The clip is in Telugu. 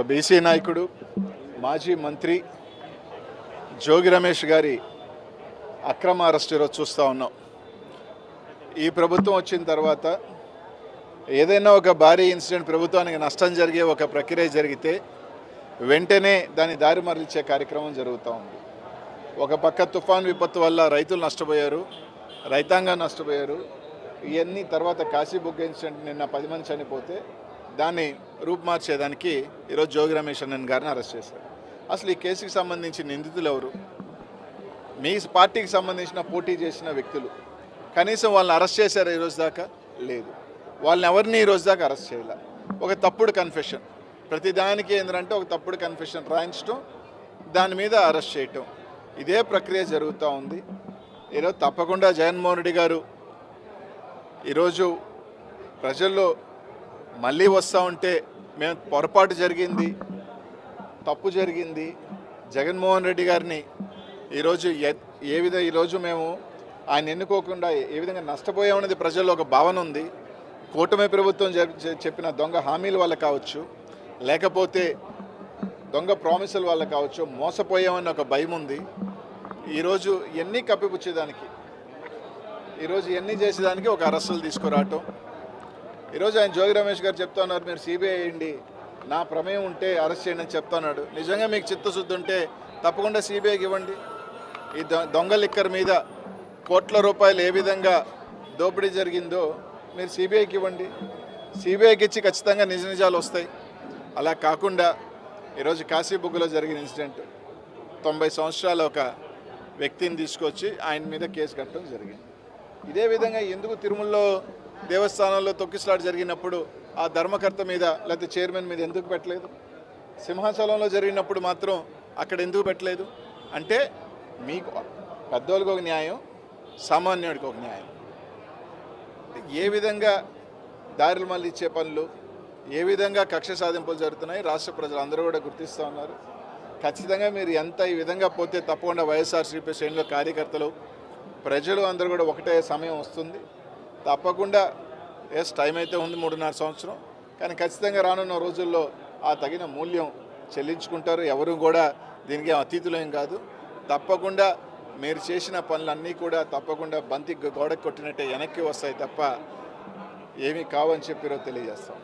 బీసీ నాయకుడు మాజీ మంత్రి జోగి రమేష్ గారి అక్రమ అరెస్ట్ ఈరోజు చూస్తూ ఉన్నాం. ఈ ప్రభుత్వం వచ్చిన తర్వాత ఏదైనా ఒక భారీ ఇన్సిడెంట్ ప్రభుత్వానికి నష్టం జరిగే ఒక ప్రక్రియ జరిగితే వెంటనే దాని దారి మరలించే కార్యక్రమం జరుగుతూ ఉంది. ఒక పక్క తుఫాన్ విపత్తు వల్ల రైతులు నష్టపోయారు, రైతాంగం నష్టపోయారు. ఇవన్నీ తర్వాత కాశీబుగ్గ ఇన్సిడెంట్ నిన్న 10 మంది చనిపోతే దాన్ని రూపుమార్చేదానికి ఈరోజు జోగి రమేష్ అన్న గారిని అరెస్ట్ చేశారు. అసలు ఈ కేసుకి సంబంధించి నిందితులు ఎవరు? మీ పార్టీకి సంబంధించిన పోటీ చేసిన వ్యక్తులు. కనీసం వాళ్ళని అరెస్ట్ చేశారు ఈరోజు దాకా? లేదు. వాళ్ళని ఎవరిని ఈరోజు దాకా అరెస్ట్ చేయాల. ఒక తప్పుడు కన్ఫెషన్, ప్రతిదానికి ఏంటంటే ఒక తప్పుడు కన్ఫెషన్ రాయించడం, దాని మీద అరెస్ట్ చేయటం, ఇదే ప్రక్రియ జరుగుతూ ఉంది. ఈరోజు తప్పకుండా జగన్మోహన్ రెడ్డి గారు ఈరోజు ప్రజల్లో మళ్ళీ వస్తూ ఉంటే మేము పొరపాటు జరిగింది, తప్పు జరిగింది, జగన్మోహన్ రెడ్డి గారిని ఈరోజు ఈరోజు మేము ఆయన ఎన్నుకోకుండా ఏ విధంగా నష్టపోయామనేది ప్రజల్లో ఒక భావన ఉంది. కూటమి ప్రభుత్వం చెప్పిన దొంగ హామీల వల్ల కావచ్చు, లేకపోతే దొంగ ప్రామిసుల వల్ల కావచ్చు, మోసపోయామని ఒక భయం ఉంది. ఈరోజు ఇవన్నీ కప్పిపుచ్చేదానికి, ఈరోజు ఇవన్నీ చేసేదానికి ఒక అరెస్టులు తీసుకురావటం. ఈరోజు ఆయన జోగి రమేష్ గారు చెప్తా ఉన్నారు, మీరు సిబిఐ వేయండి, నా ప్రమేయం ఉంటే అరెస్ట్ చేయండి అని చెప్తున్నాడు. నిజంగా మీకు చిత్తశుద్ధి ఉంటే తప్పకుండా సిబిఐకి ఇవ్వండి. ఈ దొంగ లిక్కర్ మీద కోట్ల రూపాయలు ఏ విధంగా దోపిడీ జరిగిందో మీరు సిబిఐకి ఇవ్వండి. సిబిఐకి ఇచ్చి ఖచ్చితంగా నిజ నిజాలు వస్తాయి. అలా కాకుండా ఈరోజు కాశీబుగ్గలో జరిగిన ఇన్సిడెంట్, 90 సంవత్సరాల ఒక వ్యక్తిని తీసుకొచ్చి ఆయన మీద కేసు కట్టడం జరిగింది. ఇదే విధంగా ఎందుకు తిరుమలలో దేవస్థానంలో తొక్కిసలాట జరిగినప్పుడు ఆ ధర్మకర్త మీద లేకపోతే చైర్మన్ మీద ఎందుకు పెట్టలేదు? సింహాచలంలో జరిగినప్పుడు మాత్రం అక్కడ ఎందుకు పెట్టలేదు? అంటే మీకు పెద్దోళ్ళకి ఒక న్యాయం, సామాన్యుడికి ఒక న్యాయం. ఏ విధంగా దారులు మళ్ళీ ఇచ్చే పనులు, ఏ విధంగా కక్ష సాధింపులు జరుగుతున్నాయి రాష్ట్ర ప్రజలు అందరూ కూడా గుర్తిస్తూ ఉన్నారు. ఖచ్చితంగా మీరు ఎంత ఈ విధంగా పోతే తప్పకుండా వైఎస్ఆర్సీపీ శ్రేణులు, కార్యకర్తలు, ప్రజలు అందరూ కూడా ఒకటే సమయం వస్తుంది. తప్పకుండా టైం అయితే ఉంది 3.5 సంవత్సరం, కానీ ఖచ్చితంగా రానున్న రోజుల్లో ఆ తగిన మూల్యం చెల్లించుకుంటారు. ఎవరు కూడా దీనికి అతీతులేం కాదు. తప్పకుండా మీరు చేసిన పనులన్నీ కూడా తప్పకుండా బంతి గోడకు కొట్టినట్టే వెనక్కి వస్తాయి తప్ప ఏమీ కావని చెప్పి తెలియజేస్తాం.